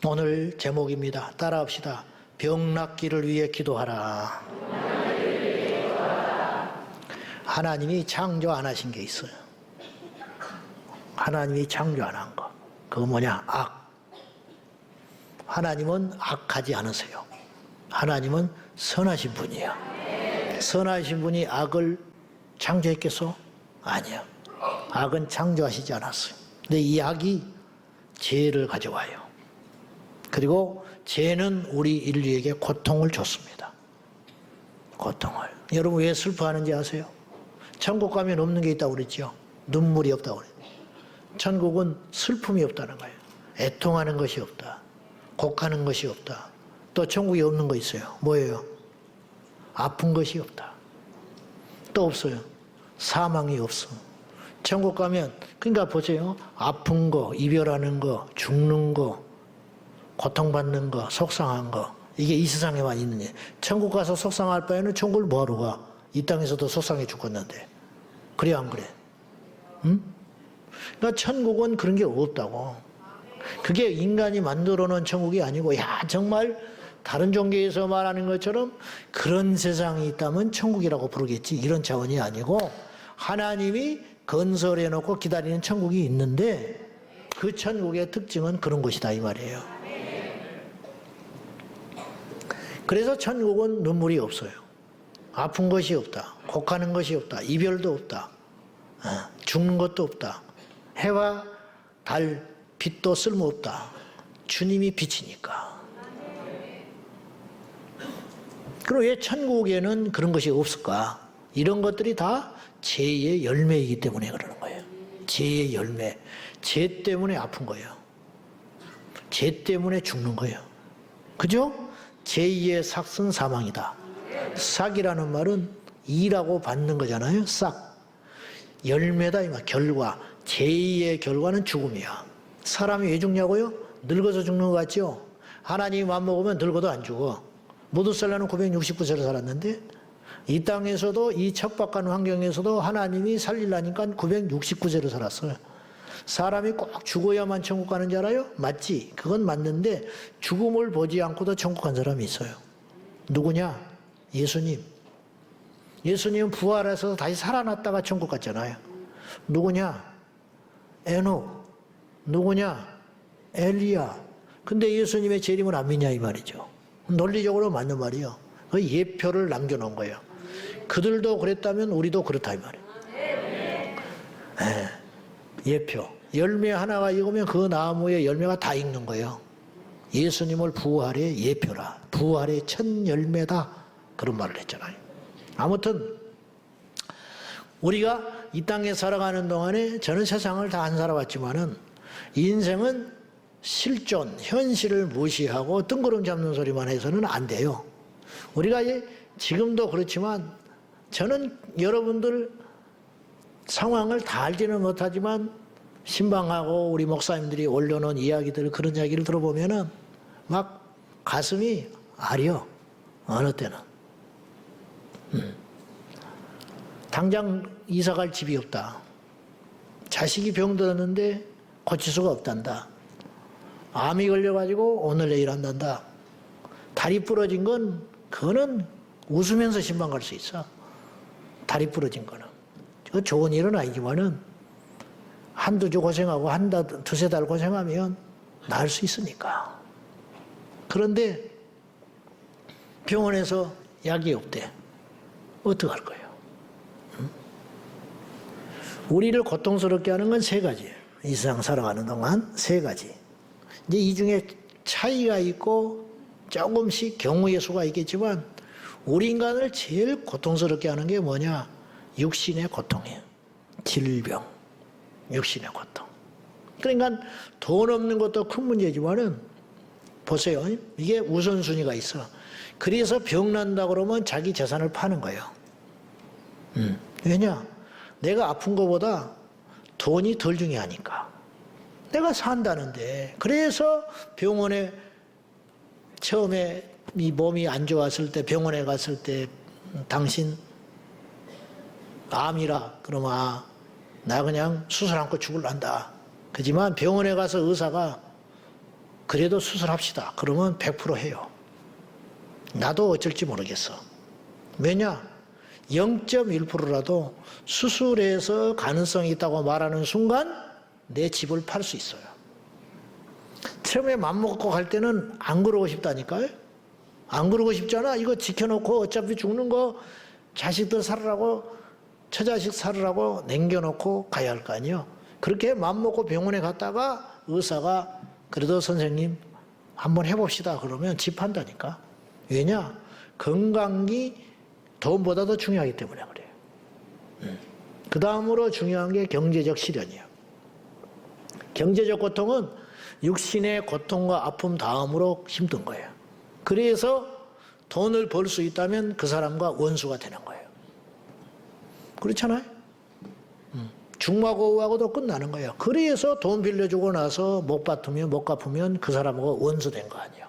오늘 제목입니다. 따라합시다. 병 낫기를 위해 기도하라. 하나님이 창조 안 하신 게 있어요. 하나님이 창조 안 한 거. 그거 뭐냐? 악. 하나님은 악하지 않으세요. 하나님은 선하신 분이에요. 선하신 분이 악을 창조했겠어? 아니요. 악은 창조하시지 않았어요. 근데 이 악이 죄를 가져와요. 그리고 죄는 우리 인류에게 고통을 줬습니다. 고통을. 여러분 왜 슬퍼하는지 아세요? 천국 가면 없는 게 있다고 그랬죠. 눈물이 없다고 그랬죠. 천국은 슬픔이 없다는 거예요. 애통하는 것이 없다. 곡하는 것이 없다. 또 천국에 없는 거 있어요. 뭐예요? 아픈 것이 없다. 또 없어요. 사망이 없어. 천국 가면 그러니까 보세요. 아픈 거, 이별하는 거, 죽는 거, 고통받는 거, 속상한 거, 이게 이 세상에만 있는 일. 천국 가서 속상할 바에는 천국을 뭐하러 가? 이 땅에서도 속상해 죽었는데. 그래 안 그래? 응? 그러니까 천국은 그런 게 없다고. 그게 인간이 만들어 놓은 천국이 아니고, 야 정말 다른 종교에서 말하는 것처럼 그런 세상이 있다면 천국이라고 부르겠지, 이런 차원이 아니고 하나님이 건설해 놓고 기다리는 천국이 있는데 그 천국의 특징은 그런 것이다 이 말이에요. 그래서 천국은 눈물이 없어요. 아픈 것이 없다. 곡하는 것이 없다. 이별도 없다. 죽는 것도 없다. 해와 달, 빛도 쓸모없다. 주님이 빛이니까. 그럼 왜 천국에는 그런 것이 없을까? 이런 것들이 다 죄의 열매이기 때문에 그러는 거예요. 죄의 열매. 죄 때문에 아픈 거예요. 죄 때문에 죽는 거예요. 그죠? 제2의 삭은 사망이다. 싹이라는 말은 이라고 받는 거잖아요. 싹. 열매다 이 말. 결과. 제2의 결과는 죽음이야. 사람이 왜 죽냐고요? 늙어서 죽는 것 같죠? 하나님이 맘먹으면 늙어도 안 죽어. 모두살라는 969세를 살았는데 이 땅에서도 이 척박한 환경에서도 하나님이 살리려니까 969세를 살았어요. 사람이 꼭 죽어야만 천국 가는 줄 알아요? 맞지? 그건 맞는데 죽음을 보지 않고도 천국 간 사람이 있어요. 누구냐? 예수님. 예수님은 부활해서 다시 살아났다가 천국 갔잖아요. 누구냐? 에녹. 누구냐? 엘리야. 근데 예수님의 재림을 안 믿냐 이 말이죠. 논리적으로 맞는 말이요. 그 예표를 남겨놓은 거예요. 그들도 그랬다면 우리도 그렇다 이 말이에요. 네. 예표. 열매 하나가 익으면 그 나무의 열매가 다 익는 거예요. 예수님을 부활의 예표라. 부활의 첫 열매다. 그런 말을 했잖아요. 아무튼 우리가 이 땅에 살아가는 동안에 저는 세상을 다 안 살아봤지만은 인생은 실존, 현실을 무시하고 뜬구름 잡는 소리만 해서는 안 돼요. 우리가 지금도 그렇지만 저는 여러분들 상황을 다 알지는 못하지만 신방하고 우리 목사님들이 올려놓은 이야기들, 그런 이야기를 들어보면은 막 가슴이 아려. 어느 때는. 당장 이사갈 집이 없다. 자식이 병들었는데 고칠 수가 없단다. 암이 걸려가지고 오늘 내일 한단다. 다리 부러진 건 그거는 웃으면서 신방 갈 수 있어. 다리 부러진 거는. 그 좋은 일은 아니지만은 한두 주 고생하고 두세 달 고생하면 나을 수 있으니까. 그런데 병원에서 약이 없대. 어떡할 거예요? 응? 우리를 고통스럽게 하는 건 세 가지예요. 이 세상 살아가는 동안 세 가지. 이제 이 중에 차이가 있고 조금씩 경우의 수가 있겠지만 우리 인간을 제일 고통스럽게 하는 게 뭐냐? 육신의 고통이에요. 질병, 육신의 고통. 그러니까 돈 없는 것도 큰 문제지만은 보세요. 이게 우선순위가 있어. 그래서 병 난다 그러면 자기 재산을 파는 거예요. 왜냐? 내가 아픈 것보다 돈이 덜 중요하니까. 내가 산다는데. 그래서 병원에 처음에 이 몸이 안 좋았을 때 병원에 갔을 때 당신 암이라 그러면 나 그냥 수술 않고 죽을란다. 그지만 병원에 가서 의사가 그래도 수술합시다. 그러면 100% 해요. 나도 어쩔지 모르겠어. 왜냐? 0.1%라도 수술해서 가능성이 있다고 말하는 순간 내 집을 팔 수 있어요. 처음에 맘먹고 갈 때는 안 그러고 싶다니까요. 안 그러고 싶잖아. 이거 지켜놓고 어차피 죽는 거 자식들 살으라고, 처자식 살으라고 남겨놓고 가야 할 거 아니에요. 그렇게 맘먹고 병원에 갔다가 의사가 그래도 선생님 한번 해봅시다 그러면 집 판다니까. 왜냐? 건강이 돈보다 더 중요하기 때문에 그래요. 그 다음으로 중요한 게 경제적 실현이에요. 경제적 고통은 육신의 고통과 아픔 다음으로 힘든 거예요. 그래서 돈을 벌 수 있다면 그 사람과 원수가 되는 거예요. 그렇잖아요? 중마고우하고도 끝나는 거예요. 그래서 돈 빌려주고 나서 못 갚으면 그 사람하고 원수 된 거 아니에요.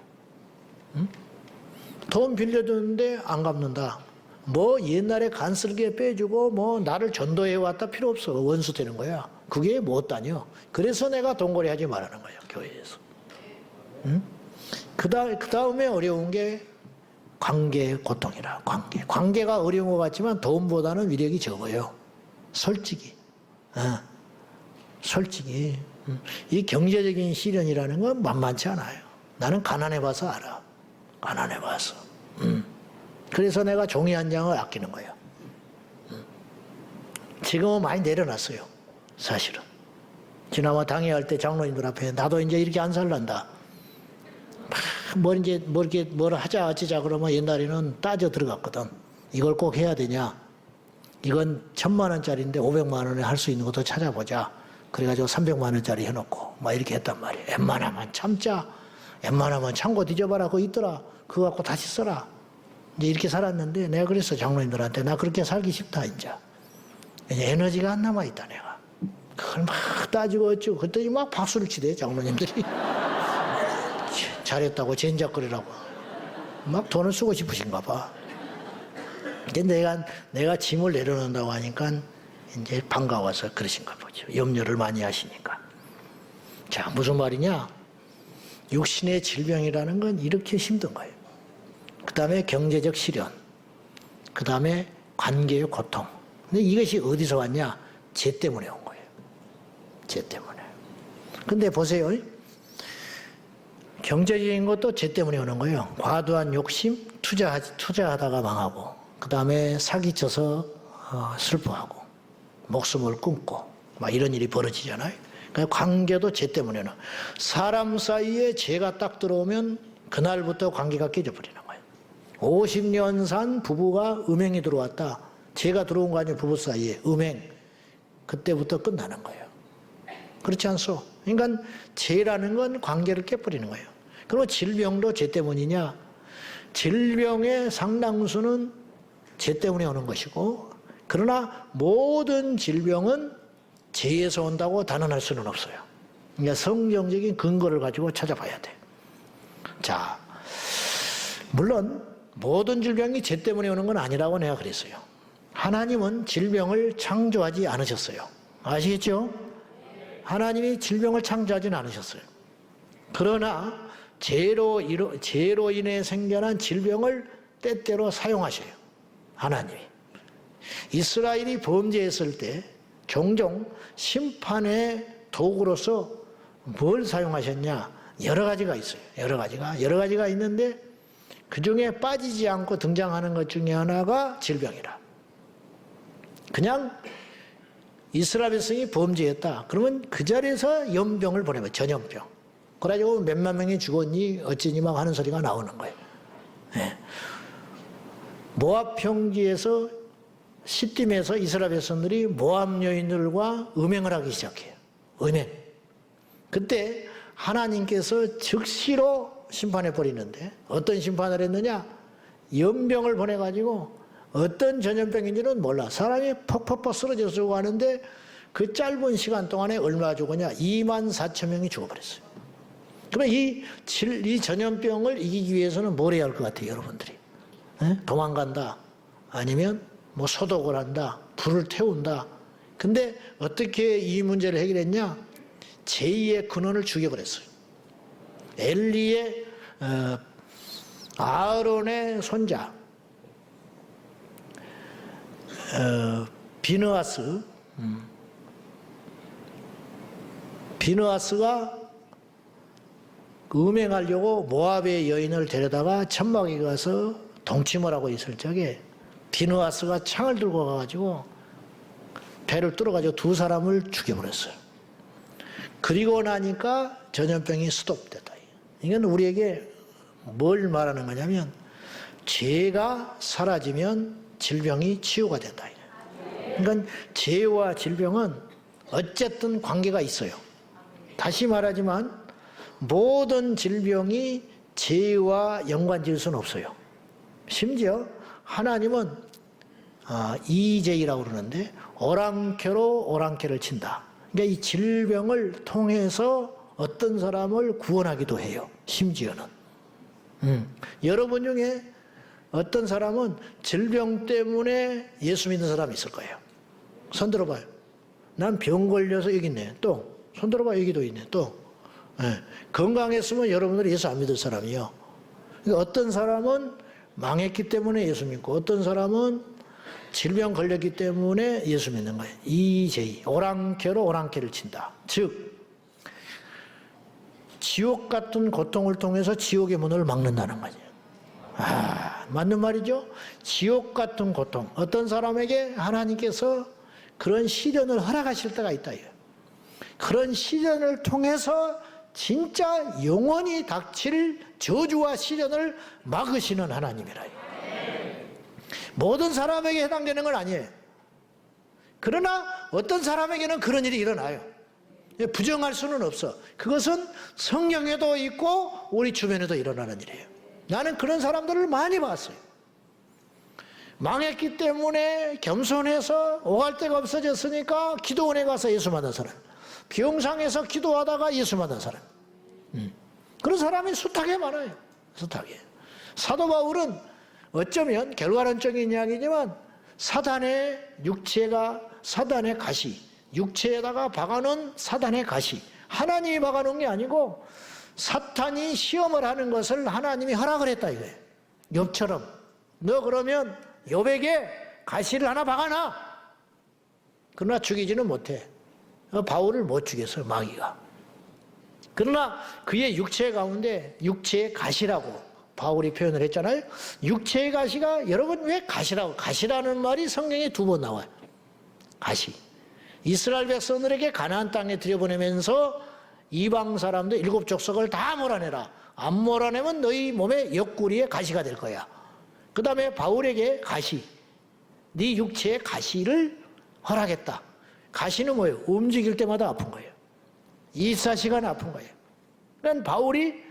돈 빌려주는데 안 갚는다. 뭐 옛날에 간슬게 빼주고 뭐 나를 전도해 왔다 필요 없어. 원수 되는 거야. 그게 못 다녀. 그래서 내가 돈거래 하지 말라는 거예요. 교회에서. 그 다음에 어려운 게 관계의 고통이라. 관계가 어려운 것 같지만 돈보다는 위력이 적어요. 솔직히. 솔직히. 이 경제적인 시련이라는 건 만만치 않아요. 나는 가난해 봐서 알아. 가난해 봐서. 그래서 내가 종이 한 장을 아끼는 거예요. 지금은 많이 내려놨어요. 사실은. 지나마 당회할 때 장로님들 앞에 나도 이제 이렇게 안 살란다. 뭘 하자 어쩌자 그러면 옛날에는 따져 들어갔거든. 이걸 꼭 해야 되냐. 이건 1,000만 원짜리인데 500만 원에 할 수 있는 것도 찾아보자. 그래가지고 300만 원짜리 해놓고 막 이렇게 했단 말이에요. 웬만하면 참자. 웬만하면 참고 뒤져봐라. 그거 있더라. 그거 갖고 다시 써라. 이제 이렇게 살았는데 내가 그랬어. 장로님들한테. 나 그렇게 살기 싫다 이제. 에너지가 안 남아있다 내가. 그걸 막 따지고 어쩌고 그랬더니 막 박수를 치대 장로님들이. 잘했다고 젠작거리라고. 막 돈을 쓰고 싶으신가 봐. 근데 내가 짐을 내려놓는다고 하니까 이제 반가워서 그러신가 보죠. 염려를 많이 하시니까. 자, 무슨 말이냐? 육신의 질병이라는 건 이렇게 힘든 거예요. 그 다음에 경제적 시련. 그 다음에 관계의 고통. 근데 이것이 어디서 왔냐? 죄 때문에 온 거예요. 죄 때문에. 근데 보세요. 경제적인 것도 죄 때문에 오는 거예요. 과도한 욕심, 투자하다가 망하고, 그 다음에 사기쳐서 슬퍼하고, 목숨을 끊고, 막 이런 일이 벌어지잖아요. 그러니까 관계도 죄 때문에 오는. 사람 사이에 죄가 딱 들어오면 그날부터 관계가 깨져버리는 거예요. 50년 산 부부가 음행이 들어왔다. 죄가 들어온 거 아니에요. 부부 사이에 음행. 그때부터 끝나는 거예요. 그렇지 않소? 그러니까 죄라는 건 관계를 깨버리는 거예요. 그리고 질병도 죄 때문이냐? 질병의 상당수는 죄 때문에 오는 것이고, 그러나 모든 질병은 죄에서 온다고 단언할 수는 없어요. 그러니까 성경적인 근거를 가지고 찾아봐야 돼. 자, 물론 모든 질병이 죄 때문에 오는 건 아니라고 내가 그랬어요. 하나님은 질병을 창조하지 않으셨어요. 아시겠죠? 하나님이 질병을 창조하지는 않으셨어요. 그러나 죄로 인해 생겨난 질병을 때때로 사용하셔요. 하나님이. 이스라엘이 범죄했을 때 종종 심판의 도구로서 뭘 사용하셨냐? 여러 가지가 있어요. 여러 가지가 있는데 그 중에 빠지지 않고 등장하는 것 중에 하나가 질병이라. 그냥 이스라엘 백성이 범죄했다. 그러면 그 자리에서 연병을 보내면 전염병. 그래가지고 몇만 명이 죽었니 어찌니 막 하는 소리가 나오는 거예요. 네. 모압 평지에서 시딤에서 이스라엘 백성들이 모압 여인들과 음행을 하기 시작해요. 음행. 그때 하나님께서 즉시로 심판해 버리는데 어떤 심판을 했느냐? 연병을 보내가지고 어떤 전염병인지는 몰라. 사람이 퍽퍽퍽 쓰러져 죽고 하는데 그 짧은 시간 동안에 얼마 죽었냐? 24,000명이 죽어버렸어요. 그러면 이 전염병을 이기기 위해서는 뭘 해야 할 것 같아요, 여러분들이? 네? 도망간다. 아니면 뭐 소독을 한다. 불을 태운다. 근데 어떻게 이 문제를 해결했냐? 제2의 근원을 죽여버렸어요. 엘리의 아론의 손자 비느하스가 음행하려고 모압의 여인을 데려다가 천막에 가서 동침을 하고 있을 적에 비느하스가 창을 들고 가가지고 배를 뚫어가지고 두 사람을 죽여버렸어요. 그리고 나니까 전염병이 스톱됐다. 이건 우리에게 뭘 말하는 거냐면 죄가 사라지면 질병이 치유가 된다. 그러니까 죄와 질병은 어쨌든 관계가 있어요. 다시 말하지만 모든 질병이 죄와 연관지을 수는 없어요. 심지어 하나님은 이재이라고 그러는데 오랑캐로 오랑캐를 친다. 그러니까 이 질병을 통해서 어떤 사람을 구원하기도 해요. 심지어는. 여러분 중에 어떤 사람은 질병 때문에 예수 믿는 사람이 있을 거예요. 손 들어봐요. 난 병 걸려서 여기 있네. 또 손 들어봐. 여기도 있네. 또 건강했으면 여러분들이 예수 안 믿을 사람이요. 그러니까 어떤 사람은 망했기 때문에 예수 믿고 어떤 사람은 질병 걸렸기 때문에 예수 믿는 거예요. 이제이 오랑캐로 오랑캐를 친다. 즉 지옥 같은 고통을 통해서 지옥의 문을 막는다는 거죠. 맞는 말이죠. 지옥 같은 고통, 어떤 사람에게 하나님께서 그런 시련을 허락하실 때가 있다. 그런 시련을 통해서 진짜 영원히 닥칠 저주와 시련을 막으시는 하나님이라. 모든 사람에게 해당되는 건 아니에요. 그러나 어떤 사람에게는 그런 일이 일어나요. 부정할 수는 없어. 그것은 성경에도 있고 우리 주변에도 일어나는 일이에요. 나는 그런 사람들을 많이 봤어요. 망했기 때문에 겸손해서 오갈 데가 없어졌으니까 기도원에 가서 예수 만난 사람, 병상에서 기도하다가 예수 만난 사람, 그런 사람이 숱하게 많아요. 숱하게. 사도 바울은 어쩌면 결과론적인 이야기지만 사단의 육체가 사단의 가시, 육체에다가 박아놓은 사단의 가시, 하나님이 박아놓은 게 아니고 사탄이 시험을 하는 것을 하나님이 허락을 했다 이거예요. 욥처럼 너 그러면 욥에게 가시를 하나 박아놔. 그러나 죽이지는 못해. 바울을 못 죽였어요, 마귀가. 그러나 그의 육체 가운데 육체의 가시라고 바울이 표현을 했잖아요. 육체의 가시가 여러분 왜 가시라고? 가시라는 말이 성경에 2번 나와요. 가시. 이스라엘 백성들에게 가나안 땅에 들여보내면서 이방 사람들 7족속을 다 몰아내라. 안 몰아내면 너희 몸에 옆구리에 가시가 될 거야. 그 다음에 바울에게 가시, 네 육체의 가시를 허락했다. 가시는 뭐예요? 움직일 때마다 아픈 거예요. 24시간 아픈 거예요. 그러니까 바울이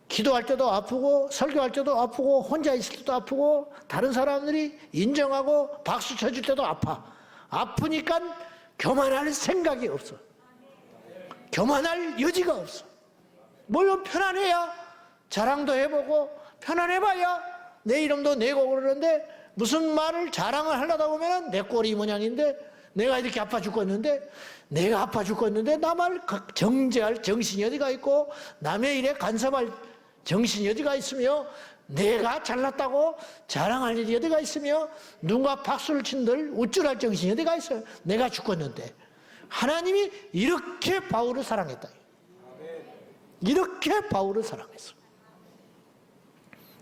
기도할 때도 아프고 설교할 때도 아프고 혼자 있을 때도 아프고 다른 사람들이 인정하고 박수 쳐줄 때도 아파. 아프니까 교만할 생각이 없어. 교만할 여지가 없어. 물론 편안해야 자랑도 해보고 편안해봐야 내 이름도 내고 그러는데 무슨 말을 자랑을 하려다 보면 내 꼴이 이 모양인데 내가 이렇게 아파 죽겠는데 내가 아파 죽겠는데 남을 정죄할 정신이 어디가 있고 남의 일에 간섭할 정신이 어디가 있으며 내가 잘났다고 자랑할 일이 어디가 있으며 누군가 박수를 친들 우쭐할 정신이 어디가 있어요. 내가 죽겠는데 하나님이 이렇게 바울을 사랑했다. 이렇게 바울을 사랑했어.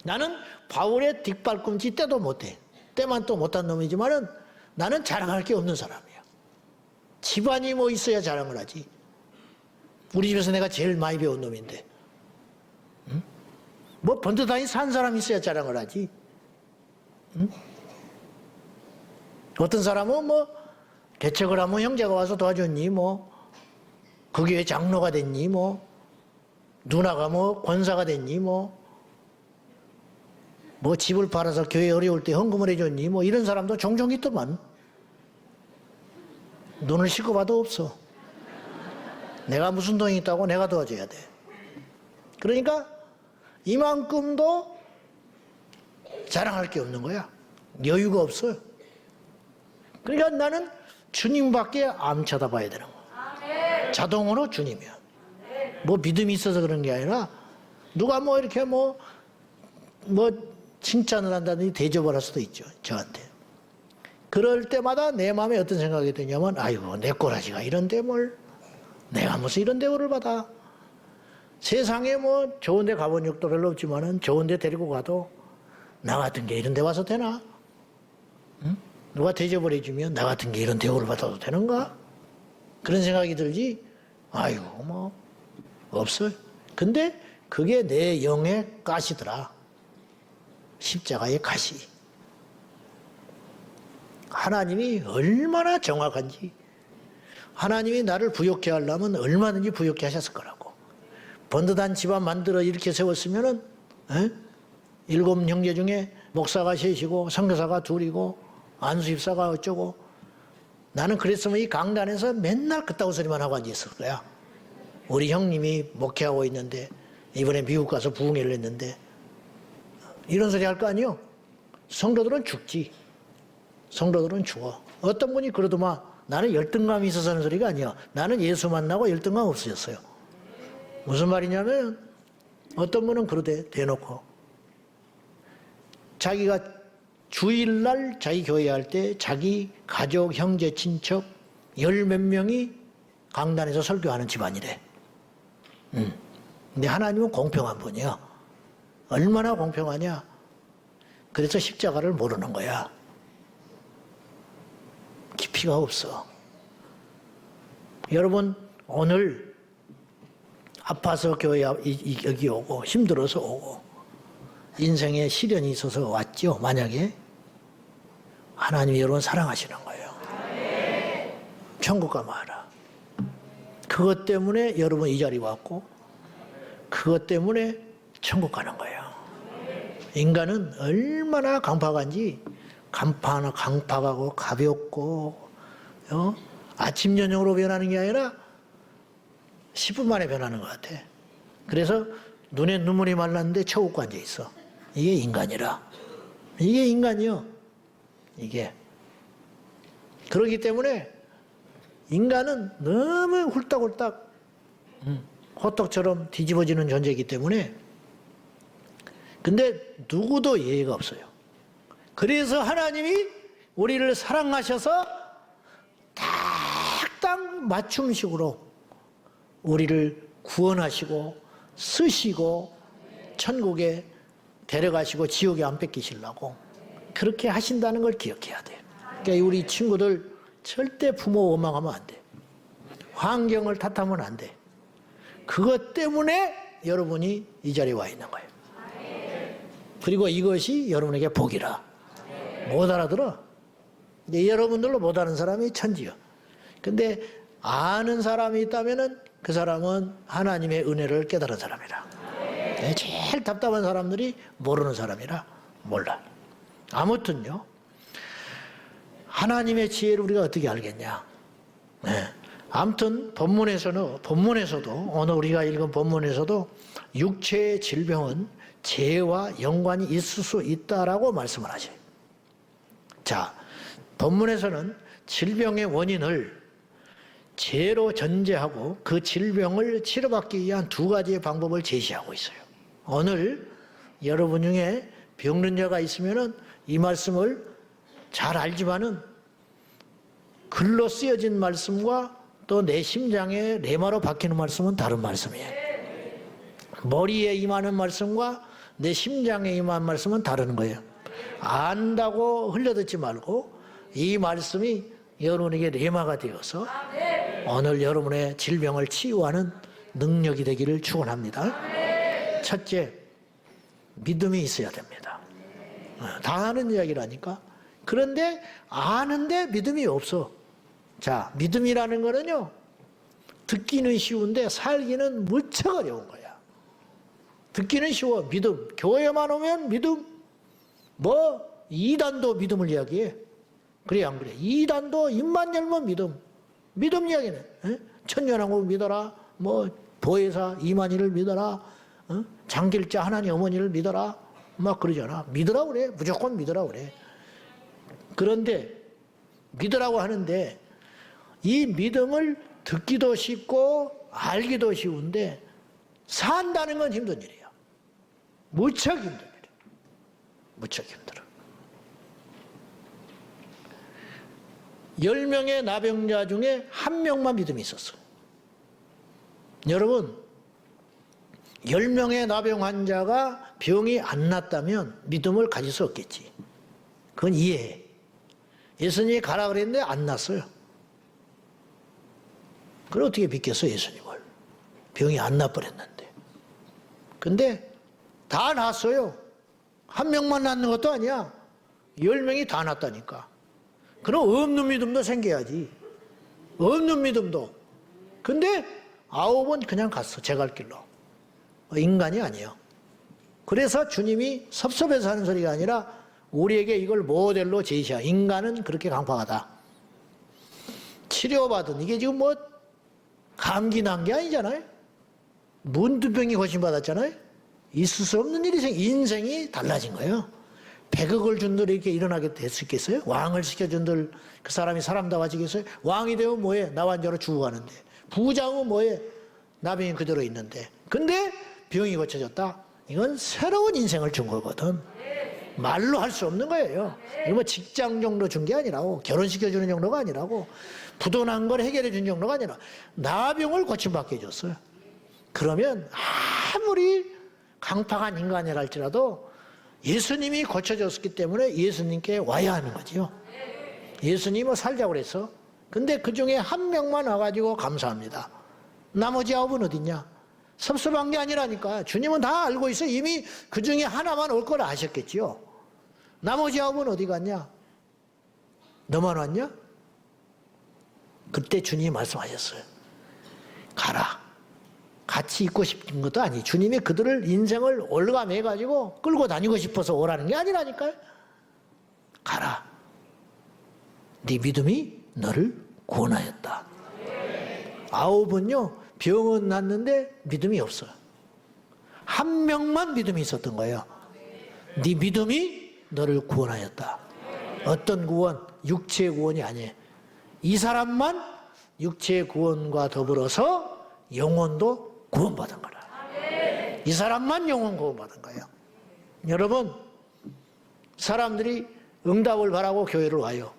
나는 바울의 뒷발꿈치 때도 못해. 때만 또 못한 놈이지만은 나는 자랑할 게 없는 사람이야. 집안이 뭐 있어야 자랑을 하지. 우리 집에서 내가 제일 많이 배운 놈인데. 응? 뭐 번듯하니 산 사람이 있어야 자랑을 하지. 응? 어떤 사람은 뭐 개척을 하면 형제가 와서 도와줬니 뭐 거기에 장로가 됐니 뭐 누나가 뭐 권사가 됐니 뭐 집을 팔아서 교회 어려울 때 헌금을 해줬니 뭐 이런 사람도 종종 있더만. 눈을 씻고 봐도 없어. 내가 무슨 돈이 있다고 내가 도와줘야 돼. 그러니까 이만큼도 자랑할 게 없는 거야. 여유가 없어요. 그러니까 나는 주님밖에 안 쳐다봐야 되는 거야. 자동으로 주님이야. 뭐 믿음이 있어서 그런 게 아니라 누가 뭐 이렇게 뭐 칭찬을 한다든지 대접을 할 수도 있죠, 저한테. 그럴 때마다 내 마음에 어떤 생각이 드냐면, 아이고, 내 꼬라지가 이런 대물, 내가 무슨 이런 대우를 받아. 세상에 뭐 좋은 데 가본 적도 별로 없지만은 좋은 데 데리고 가도 나 같은 게 이런 데 와서 되나? 응? 누가 대접을 해주면 나 같은 게 이런 대우를 받아도 되는가? 그런 생각이 들지, 아이고, 뭐, 없어요. 근데 그게 내 영의 가시더라. 십자가의 가시. 하나님이 얼마나 정확한지, 하나님이 나를 부욕해 하려면 얼마든지 부욕해 하셨을 거라고. 번듯한 집안 만들어 이렇게 세웠으면은, 7 형제 중에 목사가 셋이고, 선교사가 2이고, 안수집사가 어쩌고, 나는 그랬으면 이 강단에서 맨날 그따구 소리만 하고 앉아있을 거야. 우리 형님이 목회하고 있는데, 이번에 미국 가서 부흥회를 했는데, 이런 소리 할 거 아니요? 성도들은 죽지. 성도들은 죽어. 어떤 분이 그러더만 나는 열등감이 있어서 하는 소리가 아니야. 나는 예수 만나고 열등감 없어졌어요. 무슨 말이냐면 어떤 분은 그러대, 대놓고. 자기가 주일날 자기 교회 할 때 자기 가족, 형제, 친척 10몇 명이 강단에서 설교하는 집안이래. 근데 하나님은 공평한 분이야. 얼마나 공평하냐. 그래서 십자가를 모르는 거야. 깊이가 없어. 여러분, 오늘 아파서 교회 여기 오고 힘들어서 오고 인생에 시련이 있어서 왔죠. 만약에 하나님이 여러분 사랑하시는 거예요. 천국 가면 알아. 그것 때문에 여러분 이 자리에 왔고 그것 때문에 천국 가는 거예요. 인간은 얼마나 강팍한지, 강팍하고 가볍고, 아침 저녁으로 변하는 게 아니라 10분 만에 변하는 것 같아. 그래서 눈에 눈물이 말랐는데 쳐 웃고 앉아 있어. 이게 인간이라. 이게 인간이요. 이게. 그렇기 때문에 인간은 너무 훌딱훌딱 호떡처럼 뒤집어지는 존재이기 때문에, 근데 누구도 예의가 없어요. 그래서 하나님이 우리를 사랑하셔서 딱딱 맞춤식으로 우리를 구원하시고 쓰시고 천국에 데려가시고 지옥에 안 뺏기시려고 그렇게 하신다는 걸 기억해야 돼요. 그러니까 우리 친구들 절대 부모 원망하면 안 돼. 환경을 탓하면 안 돼. 그것 때문에 여러분이 이 자리에 와 있는 거예요. 그리고 이것이 여러분에게 복이라. 못 알아들어. 근데 여러분들로 못 아는 사람이 천지요. 근데 아는 사람이 있다면은 그 사람은 하나님의 은혜를 깨달은 사람이라. 제일 답답한 사람들이 모르는 사람이라 몰라. 아무튼요, 하나님의 지혜를 우리가 어떻게 알겠냐. 아무튼 본문에서도 오늘 우리가 읽은 본문에서도 육체의 질병은 죄와 연관이 있을 수 있다라고 말씀을 하셔요. 자, 본문에서는 질병의 원인을 죄로 전제하고 그 질병을 치료받기 위한 2가지의 방법을 제시하고 있어요. 오늘 여러분 중에 병든 자가 있으면은 이 말씀을 잘 알지만은 글로 쓰여진 말씀과 또 내 심장에 레마로 박히는 말씀은 다른 말씀이에요. 머리에 임하는 말씀과 내 심장에 임한 말씀은 다른 거예요. 안다고 흘려듣지 말고 이 말씀이 여러분에게 레마가 되어서 오늘 여러분의 질병을 치유하는 능력이 되기를 축원합니다. 첫째, 믿음이 있어야 됩니다. 다 아는 이야기라니까. 그런데 아는데 믿음이 없어. 자, 믿음이라는 거는요, 듣기는 쉬운데 살기는 무척 어려운 거야. 듣기는 쉬워. 믿음. 교회만 오면 믿음. 뭐 이단도 믿음을 이야기해. 그래 안 그래? 이단도 입만 열면 믿음. 믿음 이야기는 천년왕국 믿어라. 뭐 보혜사 이만희를 믿어라. 장길자 하나님 어머니를 믿어라. 막 그러잖아. 믿으라고 그래. 무조건 믿으라고 그래. 그런데 믿으라고 하는데 이 믿음을 듣기도 쉽고 알기도 쉬운데 산다는 건 힘든 일이야. 무척 힘듭니다. 무척 힘들어. 10명의 나병자 중에 1명만 믿음이 있었어요. 여러분, 10명의 나병 환자가 병이 안 낫다면 믿음을 가질 수 없겠지. 그건 이해해. 예수님이 가라 그랬는데 안 났어요. 그럼 어떻게 믿겠어, 예수님을? 병이 안 나버렸는데. 근데 다 났어요. 1명만 낫는 것도 아니야. 10명이 다 낫다니까. 그럼 없는 믿음도 생겨야지. 없는 믿음도. 근데 9은 그냥 갔어. 제 갈 길로. 인간이 아니에요. 그래서 주님이 섭섭해서 하는 소리가 아니라 우리에게 이걸 모델로 제시하. 인간은 그렇게 강팍하다. 치료받은 이게 지금 뭐 감기 난 게 아니잖아요. 문두병이 고침받았잖아요. 있을 수 없는 일이 인생이 달라진 거예요. 100억을 준들 이렇게 일어나게 됐겠어요? 왕을 시켜준들 그 사람이 사람다워지겠어요? 왕이 되면 뭐해? 나 환자로 죽어가는데. 부장은 뭐해? 나병이 그대로 있는데. 근데 병이 고쳐졌다? 이건 새로운 인생을 준 거거든. 말로 할 수 없는 거예요. 이거 뭐 직장 정도 준 게 아니라고, 결혼시켜주는 정도가 아니라고, 부도난 걸 해결해 준 정도가 아니라 나병을 고침받게 해줬어요. 그러면 아무리 강팍한 인간이라 할지라도 예수님이 고쳐줬기 때문에 예수님께 와야 하는 거지요. 예수님은 살자고 그랬어. 근데 그 중에 1명만 와가지고 감사합니다. 나머지 9은 어딨냐? 섭섭한 게 아니라니까. 주님은 다 알고 있어. 이미 그 중에 하나만 올 걸 아셨겠지요. 나머지 9은 어디 갔냐? 너만 왔냐? 그때 주님이 말씀하셨어요. 가라. 같이 있고 싶은 것도 아니. 주님이 그들을 인생을 올가매가지고 끌고 다니고 싶어서 오라는 게 아니라니까요. 가라. 네 믿음이 너를 구원하였다. 9은요. 병은 났는데 믿음이 없어요. 1명만 믿음이 있었던 거예요. 네 믿음이 너를 구원하였다. 어떤 구원? 육체의 구원이 아니에요. 이 사람만 육체의 구원과 더불어서 영혼도 구원받은 거라. 이 사람만 영혼 구원받은 거예요. 여러분, 사람들이 응답을 바라고 교회를 와요.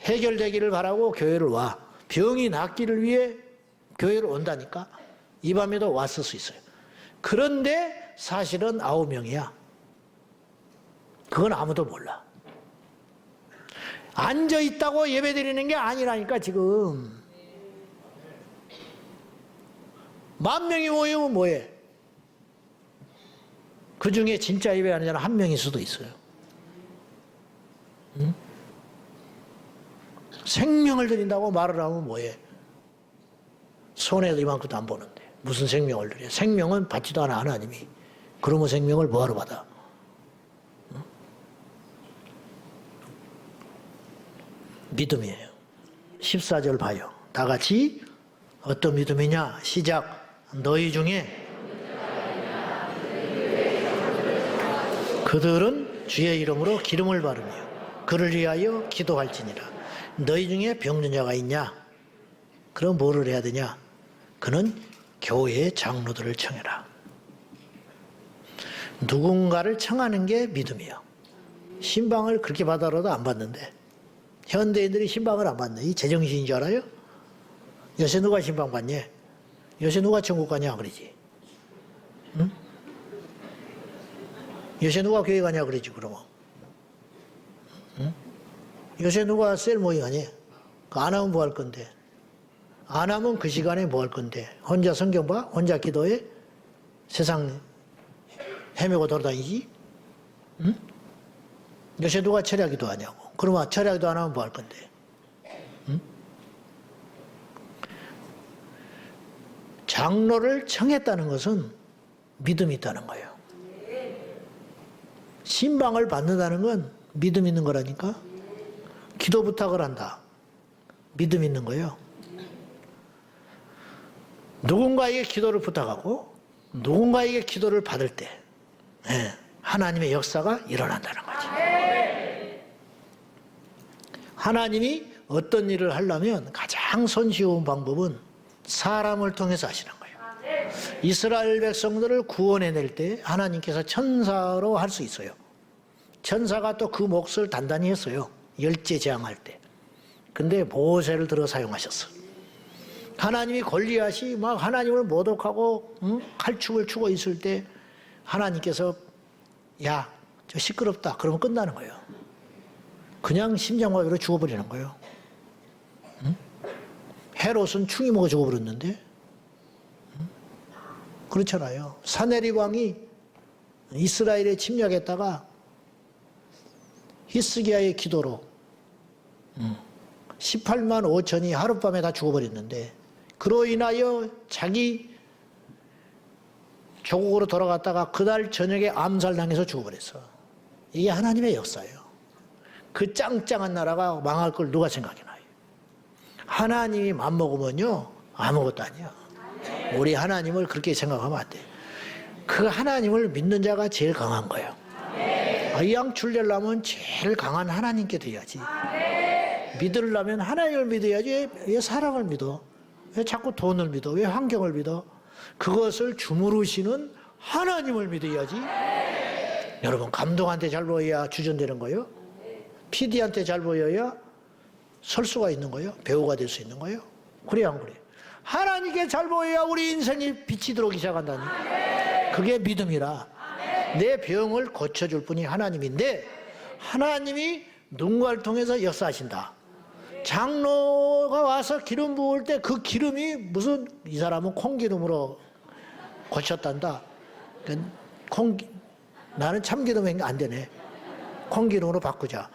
해결되기를 바라고 교회를 와. 병이 낫기를 위해 교회로 온다니까. 이 밤에도 왔을 수 있어요. 그런데 사실은 9명이야. 그건 아무도 몰라. 앉아있다고 예배드리는 게 아니라니까 지금. 10,000명이 모이면 뭐해? 그 중에 진짜 예배하는 자는 1명일 수도 있어요. 응? 생명을 드린다고 말을 하면 뭐해? 손에도 이만큼도 안 보는데 무슨 생명을 드려? 생명은 받지도 않아 하나님이. 그러면 생명을 뭐하러 받아? 응? 믿음이에요. 14절 봐요. 다 같이 어떤 믿음이냐? 시작. 너희 중에 그들은 주의 이름으로 기름을 바르며 그를 위하여 기도할지니라. 너희 중에 병든 자가 있냐? 그럼 뭐를 해야 되냐? 그는 교회의 장로들을 청해라. 누군가를 청하는 게 믿음이요. 신방을 그렇게 받아라도 안 받는데 현대인들이 신방을 안 받네. 이 제정신인 줄 알아요? 요새 누가 신방 받냐? 요새 누가 천국 가냐 그러지? 응? 요새 누가 교회 가냐 그러지 그러면? 응? 요새 누가 셀 모임 하냐? 안 하면 뭐 할 건데? 안 하면 그 시간에 뭐 할 건데? 혼자 성경 봐? 혼자 기도해? 세상 헤매고 돌아다니지? 응? 요새 누가 철야기도 하냐고? 그러면 철야기도 안 하면 뭐 할 건데? 응? 장로를 청했다는 것은 믿음이 있다는 거예요. 신방을 받는다는 건 믿음 있는 거라니까. 기도 부탁을 한다. 믿음 있는 거예요. 누군가에게 기도를 부탁하고 누군가에게 기도를 받을 때 하나님의 역사가 일어난다는 거지. 하나님이 어떤 일을 하려면 가장 손쉬운 방법은 사람을 통해서 하시는 거예요. 이스라엘 백성들을 구원해낼 때 하나님께서 천사로 할 수 있어요. 천사가 또 그 몫을 단단히 했어요. 열제 재앙할 때. 근데 모세를 들어 사용하셨어. 하나님이 골리앗이 막 하나님을 모독하고 칼축을 추고 있을 때 하나님께서 야, 저 시끄럽다. 그러면 끝나는 거예요. 그냥 심장마비로 죽어버리는 거예요. 헤롯은 충이 먹어 죽어버렸는데 그렇잖아요. 사네립 왕이 이스라엘에 침략했다가 히스기야의 기도로 18만 5천이 하룻밤에 다 죽어버렸는데 그로 인하여 자기 조국으로 돌아갔다가 그날 저녁에 암살당해서 죽어버렸어. 이게 하나님의 역사예요. 그 짱짱한 나라가 망할 걸 누가 생각해놔요. 하나님이 맘먹으면요 아무것도 아니야. 우리 하나님을 그렇게 생각하면 안 돼. 그 하나님을 믿는 자가 제일 강한 거예요. 이 양출 되려면 제일 강한 하나님께 돼야지. 믿으려면 하나님을 믿어야지. 왜 사람을 믿어? 왜 자꾸 돈을 믿어? 왜 환경을 믿어? 그것을 주무르시는 하나님을 믿어야지. 여러분, 감독한테 잘 보여야 주전되는 거예요. PD한테 잘 보여야 설 수가 있는 거예요. 배우가 될 수 있는 거예요. 그래 안 그래? 하나님께 잘 보여야 우리 인생이 빛이 들어오기 시작한다니. 그게 믿음이라. 내 병을 고쳐줄 분이 하나님인데 하나님이 누군가를 통해서 역사하신다. 장로가 와서 기름 부을 때 그 기름이 무슨 이 사람은 콩기름으로 고쳤단다. 나는 참기름이 안 되네. 콩기름으로 바꾸자.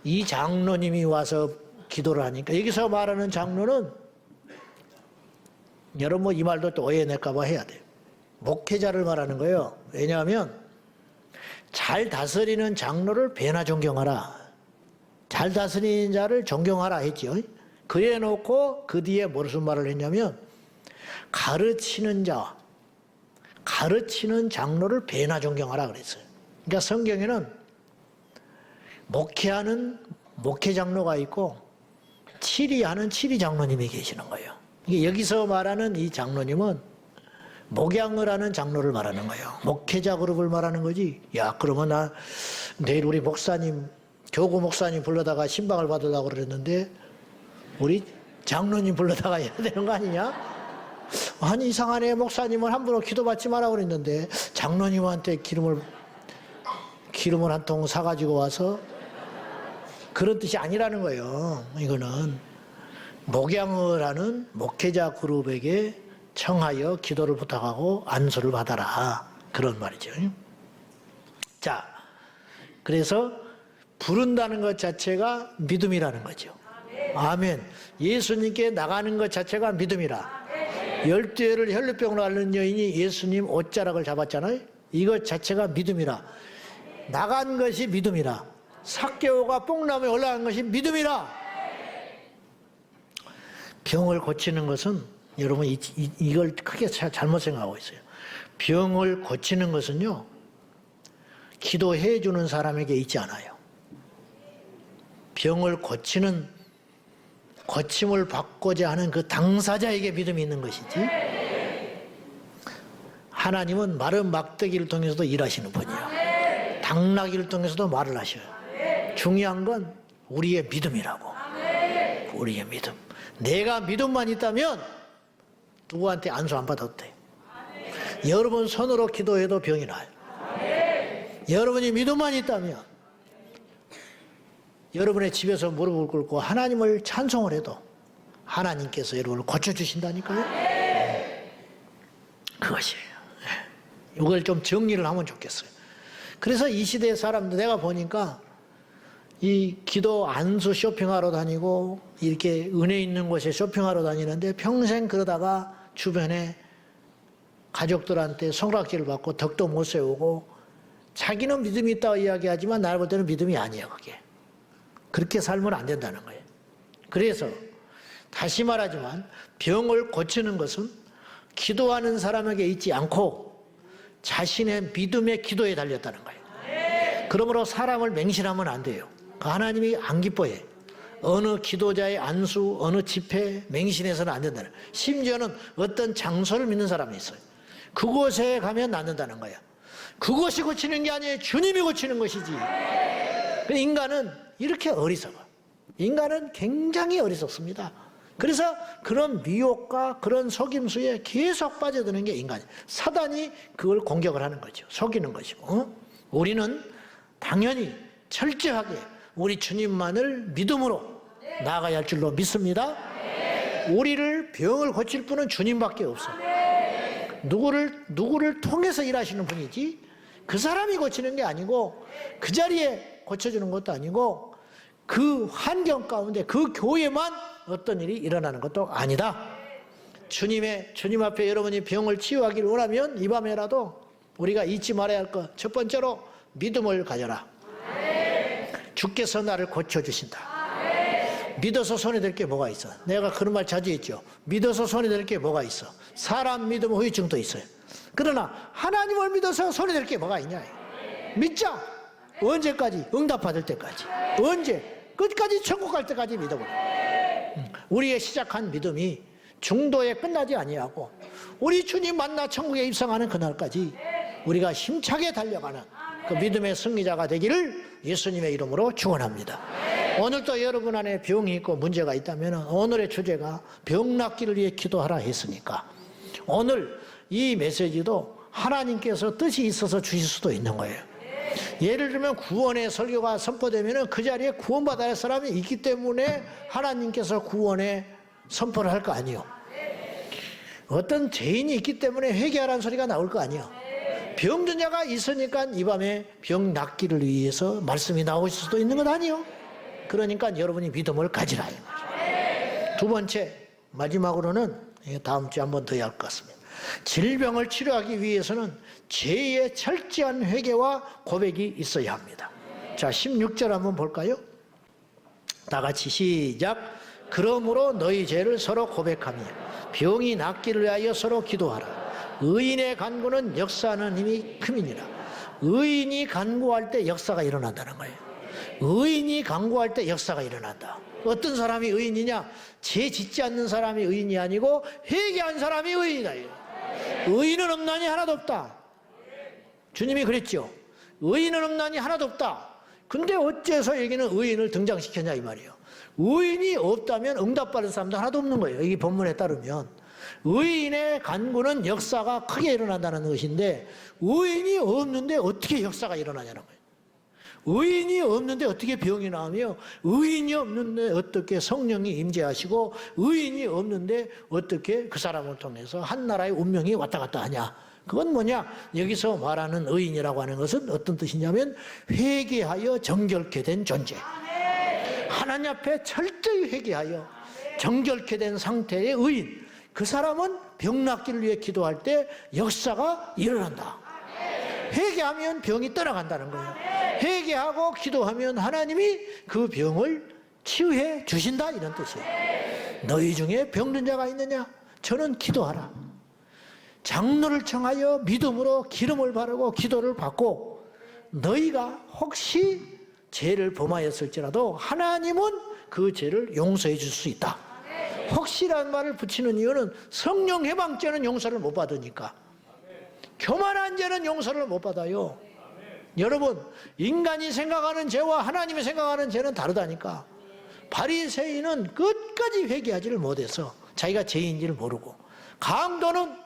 이 장로님이 와서 기도를 하니까 여기서 말하는 장로는 여러분 이 말도 또 오해낼까 봐 해야 돼. 목회자를 말하는 거예요. 왜냐하면 잘 다스리는 장로를 배나 존경하라. 잘 다스리는 자를 존경하라 했죠. 그래 놓고 그 뒤에 무슨 말을 했냐면 가르치는 자, 가르치는 장로를 배나 존경하라 그랬어요. 그러니까 성경에는 목회하는 목회 장로가 있고 치리하는 치리 장로님이 계시는 거예요. 여기서 말하는 이 장로님은 목양을 하는 장로를 말하는 거예요. 목회자 그룹을 말하는 거지. 야, 그러면 나 내일 우리 목사님, 교구 목사님 불러다가 신방을 받으려고 그랬는데 우리 장로님 불러다가 해야 되는 거 아니냐? 아니 이상하네. 목사님은 함부로 기도받지 마라 그랬는데 장로님한테 기름을 한 통 사가지고 와서 그런 뜻이 아니라는 거예요. 이거는 목양을 하는 목회자 그룹에게 청하여 기도를 부탁하고 안수를 받아라. 그런 말이죠. 자, 그래서 부른다는 것 자체가 믿음이라는 거죠. 아멘. 예수님께 나가는 것 자체가 믿음이라. 12회를 혈루병으로 앓는 여인이 예수님 옷자락을 잡았잖아요. 이것 자체가 믿음이라. 나간 것이 믿음이라. 삭개오가 뽕나무에 올라간 것이 믿음이라. 병을 고치는 것은 여러분 이걸 크게 잘못 생각하고 있어요. 병을 고치는 것은요 기도해 주는 사람에게 있지 않아요. 병을 고침을 받고자 하는 그 당사자에게 믿음이 있는 것이지, 하나님은 마른 막대기를 통해서도 일하시는 분이에요. 당나귀를 통해서도 말을 하셔요. 중요한 건 우리의 믿음이라고. 우리의 믿음. 내가 믿음만 있다면 누구한테 안수 안 받아도 돼. 여러분 손으로 기도해도 병이 나요. 여러분이 믿음만 있다면 여러분의 집에서 무릎을 꿇고 하나님을 찬송을 해도 하나님께서 여러분을 고쳐주신다니까요. 그것이에요. 이걸 좀 정리를 하면 좋겠어요. 그래서 이 시대의 사람들 내가 보니까 이 기도 안수 쇼핑하러 다니고 이렇게 은혜 있는 곳에 쇼핑하러 다니는데 평생 그러다가 주변에 가족들한테 손가락질을 받고 덕도 못 세우고 자기는 믿음이 있다고 이야기하지만 나를 볼 때는 믿음이 아니에요. 그게. 그렇게 살면 안 된다는 거예요. 그래서 다시 말하지만 병을 고치는 것은 기도하는 사람에게 있지 않고 자신의 믿음의 기도에 달렸다는 거예요. 그러므로 사람을 맹신하면 안 돼요. 하나님이 안 기뻐해. 어느 기도자의 안수, 어느 집회 맹신해서는 안 된다는 거예요. 심지어는 어떤 장소를 믿는 사람이 있어요. 그곳에 가면 낫는다는 거예요. 그것이 고치는 게 아니에요. 주님이 고치는 것이지. 인간은 이렇게 어리석어. 인간은 굉장히 어리석습니다. 그래서 그런 미혹과 그런 속임수에 계속 빠져드는 게 인간이에요. 사단이 그걸 공격을 하는 거죠. 속이는 것이고. 우리는 당연히 철저하게 우리 주님만을 믿음으로 나아가야 할 줄로 믿습니다. 우리를 병을 고칠 분은 주님밖에 없어. 누구를 통해서 일하시는 분이지 그 사람이 고치는 게 아니고 그 자리에 고쳐주는 것도 아니고 그 환경 가운데 그 교회만 어떤 일이 일어나는 것도 아니다. 주님 앞에 여러분이 병을 치유하기를 원하면 이 밤에라도 우리가 잊지 말아야 할 것 첫 번째로 믿음을 가져라. 주께서 나를 고쳐주신다. 믿어서 손에 될 게 뭐가 있어? 내가 그런 말 자주 했죠. 믿어서 손에 될 게 뭐가 있어? 사람 믿음 후유증도 있어요. 그러나 하나님을 믿어서 손에 될 게 뭐가 있냐? 믿자. 언제까지? 응답받을 때까지. 언제? 끝까지 천국 갈 때까지 믿어보라. 우리의 시작한 믿음이 중도에 끝나지 아니하고 우리 주님 만나 천국에 입성하는 그날까지 우리가 힘차게 달려가는 그 믿음의 승리자가 되기를 예수님의 이름으로 축원합니다. 오늘도 여러분 안에 병이 있고 문제가 있다면 오늘의 주제가 병 낫기를 위해 기도하라 했으니까 오늘 이 메시지도 하나님께서 뜻이 있어서 주실 수도 있는 거예요. 예를 들면 구원의 설교가 선포되면 그 자리에 구원받아야 할 사람이 있기 때문에 하나님께서 구원의 선포를 할 거 아니에요. 어떤 죄인이 있기 때문에 회개하라는 소리가 나올 거 아니에요. 병든 자가 있으니까 이 밤에 병 낫기를 위해서 말씀이 나오실 수도 있는 것 아니에요. 그러니까 여러분이 믿음을 가지라. 두 번째, 마지막으로는 다음 주에 한 번 더 해야 할 것 같습니다. 질병을 치료하기 위해서는 죄의 철저한 회개와 고백이 있어야 합니다. 자, 16절 한번 볼까요? 다 같이 시작. 그러므로 너희 죄를 서로 고백하며 병이 낫기를 위하여 서로 기도하라. 의인의 간구는 역사하는 힘이 큼이니라. 의인이 간구할 때 역사가 일어난다는 거예요. 의인이 간구할 때 역사가 일어난다. 어떤 사람이 의인이냐? 죄 짓지 않는 사람이 의인이 아니고 회개한 사람이 의인이다. 의인은 없나니 하나도 없다. 주님이 그랬죠. 의인은 없나니 하나도 없다. 근데 어째서 여기는 의인을 등장시켰냐 이 말이에요. 의인이 없다면 응답받을 사람도 하나도 없는 거예요. 이 본문에 따르면 의인의 간구는 역사가 크게 일어난다는 것인데 의인이 없는데 어떻게 역사가 일어나냐는 거예요. 의인이 없는데 어떻게 병이 나오며 의인이 없는데 어떻게 성령이 임재하시고 의인이 없는데 어떻게 그 사람을 통해서 한 나라의 운명이 왔다 갔다 하냐. 그건 뭐냐? 여기서 말하는 의인이라고 하는 것은 어떤 뜻이냐면 회개하여 정결케 된 존재. 하나님 앞에 철저히 회개하여 정결케 된 상태의 의인. 그 사람은 병 낫기를 위해 기도할 때 역사가 일어난다. 회개하면 병이 떠나간다는 거예요. 회개하고 기도하면 하나님이 그 병을 치유해 주신다 이런 뜻이에요. 너희 중에 병든 자가 있느냐? 저는 기도하라. 장로를 청하여 믿음으로 기름을 바르고 기도를 받고 너희가 혹시 죄를 범하였을지라도 하나님은 그 죄를 용서해 줄 수 있다. 혹시라는 말을 붙이는 이유는 성령 해방죄는 용서를 못 받으니까. 교만한 죄는 용서를 못 받아요. 여러분, 인간이 생각하는 죄와 하나님이 생각하는 죄는 다르다니까. 바리새인은 끝까지 회개하지를 못해서 자기가 죄인지를 모르고, 강도는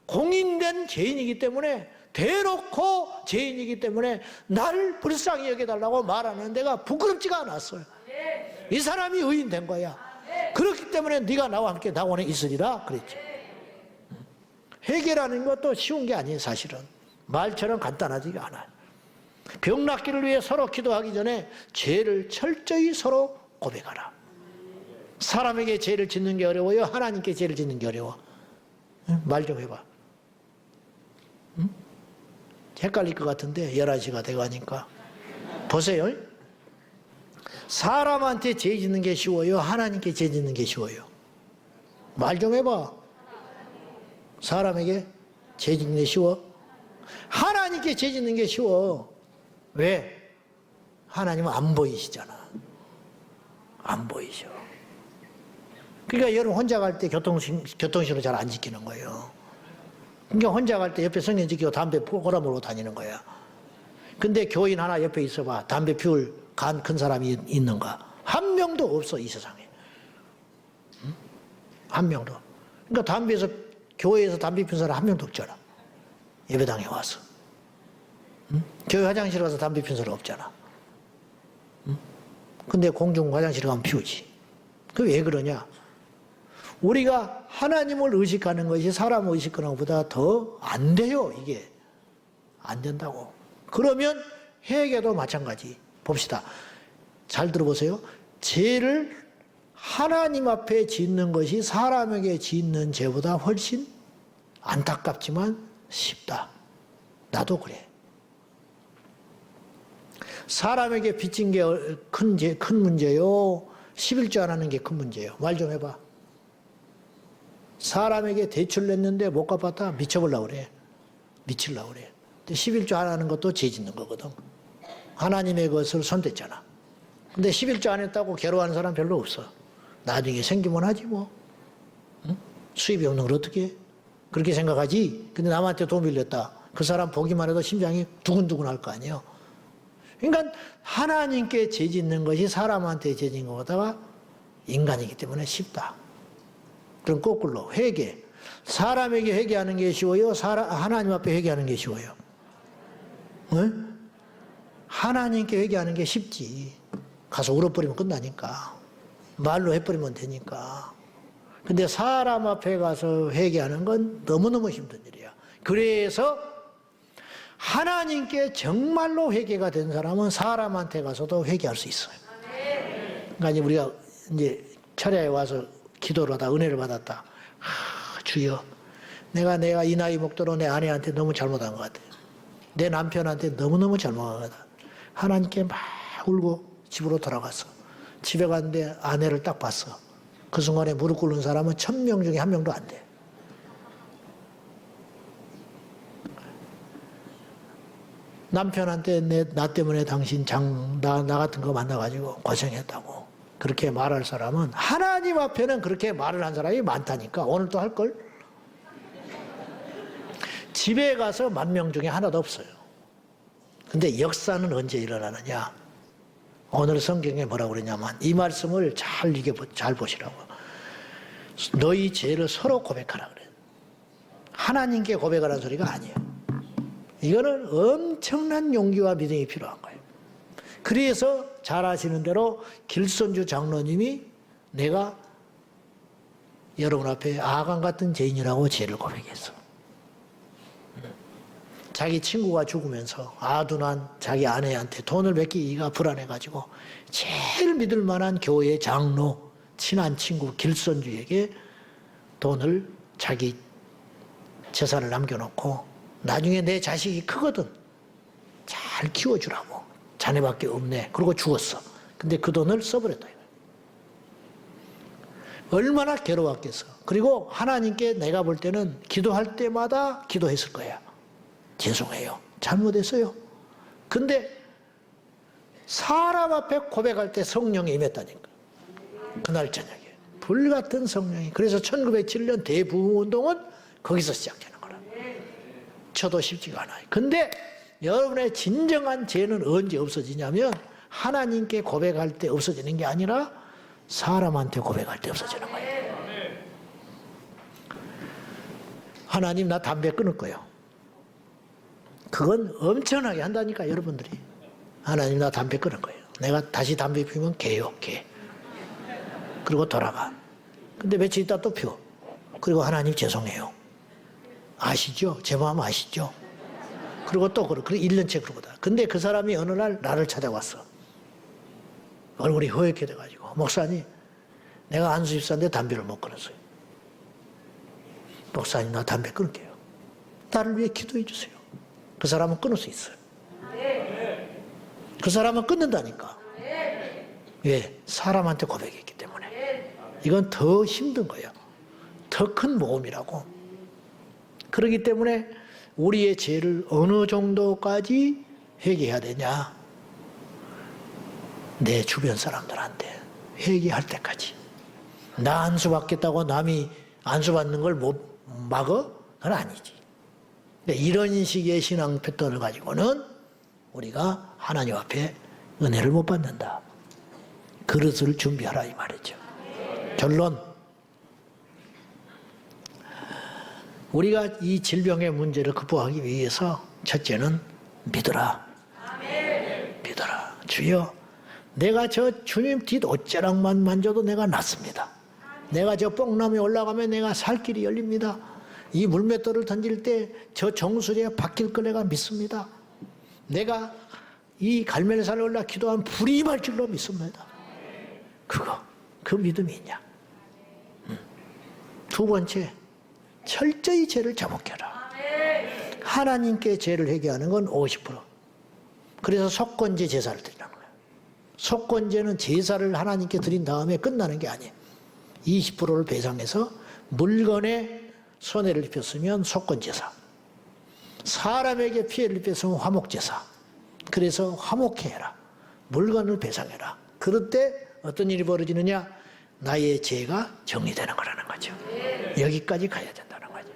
공인된 죄인이기 때문에 대놓고 죄인이기 때문에 나를 불쌍히 여겨달라고 말하는 데가 부끄럽지가 않았어요. 이 사람이 의인 된 거야. 그렇기 때문에 네가 나와 함께 낙원에 있으리라 그랬죠. 회개라는 것도 쉬운 게 아니에요. 사실은 말처럼 간단하지가 않아요. 병 낫기를 위해 서로 기도하기 전에 죄를 철저히 서로 고백하라. 사람에게 죄를 짓는 게 어려워요? 하나님께 죄를 짓는 게 어려워? 말 좀 해봐. 응? 헷갈릴 것 같은데 11시가 돼가니까 보세요. 사람한테 죄 짓는 게 쉬워요? 하나님께 죄 짓는 게 쉬워요? 말 좀 해봐. 사람에게 죄 짓는 게 쉬워? 하나님께 죄 짓는 게 쉬워. 왜? 하나님은 안 보이시잖아. 안 보이셔. 그러니까 여러분 혼자 갈 때 교통신호 잘 안 지키는 거예요. 그러니까 혼자 갈 때 옆에 성경 지키고 담배 꼬라 물고 다니는 거야. 근데 교인 하나 옆에 있어봐. 담배 피울 간 큰 사람이 있는가? 한 명도 없어, 이 세상에. 응? 한 명도. 그러니까 교회에서 담배 피운 사람 한 명도 없잖아. 예배당에 와서. 응? 교회 화장실 가서 담배 피운 사람 없잖아. 응? 근데 공중 화장실 가면 피우지. 그 왜 그러냐? 우리가 하나님을 의식하는 것이 사람을 의식하는 것보다 더 안 돼요, 이게. 안 된다고. 그러면 회개도 마찬가지. 봅시다. 잘 들어보세요. 죄를 하나님 앞에 짓는 것이 사람에게 짓는 죄보다 훨씬 안타깝지만 쉽다. 나도 그래. 사람에게 빚진 게 큰 문제요? 11조 안 하는 게 큰 문제예요. 말 좀 해봐. 사람에게 대출 냈는데 못 갚았다? 미쳐보려고 그래. 미치려고 그래. 11조 안 하는 것도 죄 짓는 거거든. 하나님의 것을 손댔잖아. 근데 11조 안 했다고 괴로워하는 사람 별로 없어. 나중에 생기면 하지 뭐. 응? 수입이 없는 걸 어떻게 해? 그렇게 생각하지. 근데 남한테 돈 빌렸다. 그 사람 보기만 해도 심장이 두근두근 할 거 아니에요. 그러니까 하나님께 죄 짓는 것이 사람한테 죄 짓는 것보다 인간이기 때문에 쉽다. 그럼 거꾸로 회개. 사람에게 회개하는 게 쉬워요? 하나님 앞에 회개하는 게 쉬워요? 응? 하나님께 회개하는 게 쉽지. 가서 울어버리면 끝나니까. 말로 해버리면 되니까. 근데 사람 앞에 가서 회개하는 건 너무너무 힘든 일이야. 그래서 하나님께 정말로 회개가 된 사람은 사람한테 가서도 회개할 수 있어요. 그러니까 이제 우리가 이제 철야에 와서 기도를 하다 은혜를 받았다. 주여, 내가 이 나이 먹도록 내 아내한테 너무 잘못한 것 같아. 내 남편한테 너무너무 잘못한 것 같아. 하나님께 막 울고 집으로 돌아갔어. 집에 갔는데 아내를 딱 봤어. 그 순간에 무릎 꿇는 사람은 1000명 중에 1명도 안 돼. 남편한테 나 때문에 당신 나 같은 거 만나가지고 고생했다고 그렇게 말할 사람은 하나님 앞에는 그렇게 말을 한 사람이 많다니까. 오늘 또 할걸? 집에 가서 10,000명 중에 하나도 없어요. 근데 역사는 언제 일어나느냐? 오늘 성경에 뭐라고 그러냐면 이 말씀을 잘 보시라고. 너희 죄를 서로 고백하라 그래요. 하나님께 고백하라는 소리가 아니에요. 이거는 엄청난 용기와 믿음이 필요한 거예요. 그래서 잘 아시는 대로 길손주 장로님이 내가 여러분 앞에 아간 같은 죄인이라고 죄를 고백했어. 자기 친구가 죽으면서 아둔한 자기 아내한테 돈을 맡기기가 불안해가지고 제일 믿을 만한 교회 장로, 친한 친구 길손주에게 돈을 자기 재산을 남겨놓고 나중에 내 자식이 크거든. 잘 키워주라고. 자네밖에 없네. 그러고 죽었어. 근데 그 돈을 써버렸다. 얼마나 괴로웠겠어. 그리고 하나님께 내가 볼 때는 기도할 때마다 기도했을 거야. 죄송해요. 잘못했어요. 근데 사람 앞에 고백할 때 성령이 임했다니까. 그날 저녁에. 불같은 성령이. 그래서 1907년 대부흥운동은 거기서 시작되는 거라. 저도 쉽지가 않아요. 근데 여러분의 진정한 죄는 언제 없어지냐면 하나님께 고백할 때 없어지는 게 아니라 사람한테 고백할 때 없어지는 거예요. 하나님 나 담배 끊을 거예요. 그건 엄청나게 한다니까 여러분들이. 하나님 나 담배 끊을 거예요. 내가 다시 담배 피우면 개요, 개. 그리고 돌아가. 근데 며칠 있다 또 피워. 그리고 하나님 죄송해요. 아시죠? 제 마음 아시죠? 그리고 또 그래. 1년째 그러고다. 근데 그 사람이 어느 날 나를 찾아왔어. 얼굴이 허옇게 돼가지고. 목사님, 내가 안수집사인데 담배를 못 끊었어요. 목사님, 나 담배 끊을게요. 나를 위해 기도해 주세요. 그 사람은 끊을 수 있어요. 그 사람은 끊는다니까. 왜? 사람한테 고백했기 때문에. 이건 더 힘든 거예요. 더 큰 모험이라고. 그렇기 때문에 우리의 죄를 어느 정도까지 회개해야 되냐? 내 주변 사람들한테 회개할 때까지. 나 안수 받겠다고 남이 안수 받는 걸 못 막어? 그건 아니지. 이런 식의 신앙 패턴을 가지고는 우리가 하나님 앞에 은혜를 못 받는다. 그릇을 준비하라 이 말이죠. 결론, 우리가 이 질병의 문제를 극복하기 위해서 첫째는 믿어라. 믿어라. 주여, 내가 저 주님 뒷옷자락만 만져도 내가 낫습니다. 내가 저 뽕나무에 올라가면 내가 살 길이 열립니다. 이 물맷돌을 던질 때 저 정수리에 박힐 걸 내가 믿습니다. 내가 이 갈멜산에 올라 기도하면 불이 임할 줄로 믿습니다. 그 믿음이 있냐? 두 번째, 철저히 죄를 자복해라. 하나님께 죄를 회개하는 건 50%. 그래서 속건제 제사를 드리는 거예요. 속건제는 제사를 하나님께 드린 다음에 끝나는 게 아니에요. 20%를 배상해서 물건에 손해를 입혔으면 속건제사, 사람에게 피해를 입혔으면 화목제사. 그래서 화목해 해라. 물건을 배상해라. 그럴 때 어떤 일이 벌어지느냐? 나의 죄가 정리되는 거라는 거죠. 여기까지 가야 된다는 거죠.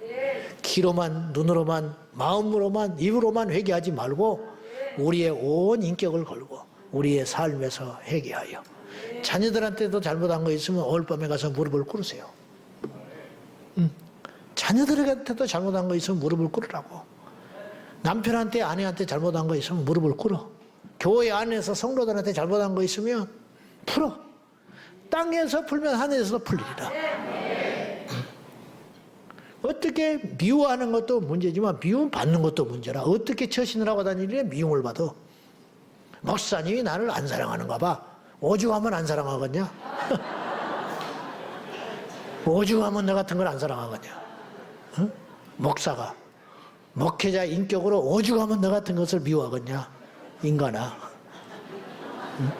귀로만, 눈으로만, 마음으로만, 입으로만 회개하지 말고 우리의 온 인격을 걸고 우리의 삶에서 회개하여 자녀들한테도 잘못한 거 있으면 오늘 밤에 가서 무릎을 꿇으세요. 자녀들한테도 잘못한 거 있으면 무릎을 꿇으라고. 남편한테, 아내한테 잘못한 거 있으면 무릎을 꿇어. 교회 안에서 성도들한테 잘못한 거 있으면 풀어. 땅에서 풀면 하늘에서 풀리리라. 어떻게 미워하는 것도 문제지만 미움 받는 것도 문제라. 어떻게 처신을 하고 다니길래 미움을 받아? 목사님이 나를 안 사랑하는가 봐. 오죽하면 안 사랑하겠냐? 오죽하면 너 같은 걸 안 사랑하겠냐? 응? 목사가 목회자 인격으로 오죽하면 너 같은 것을 미워하겠냐? 인간아. 응?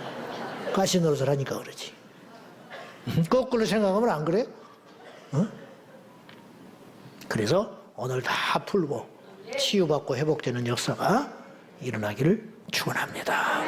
가시 노릇을 하니까 그러지. 거꾸로 생각하면 안 그래? 응? 그래서 오늘 다 풀고 치유받고 회복되는 역사가 일어나기를 축원합니다.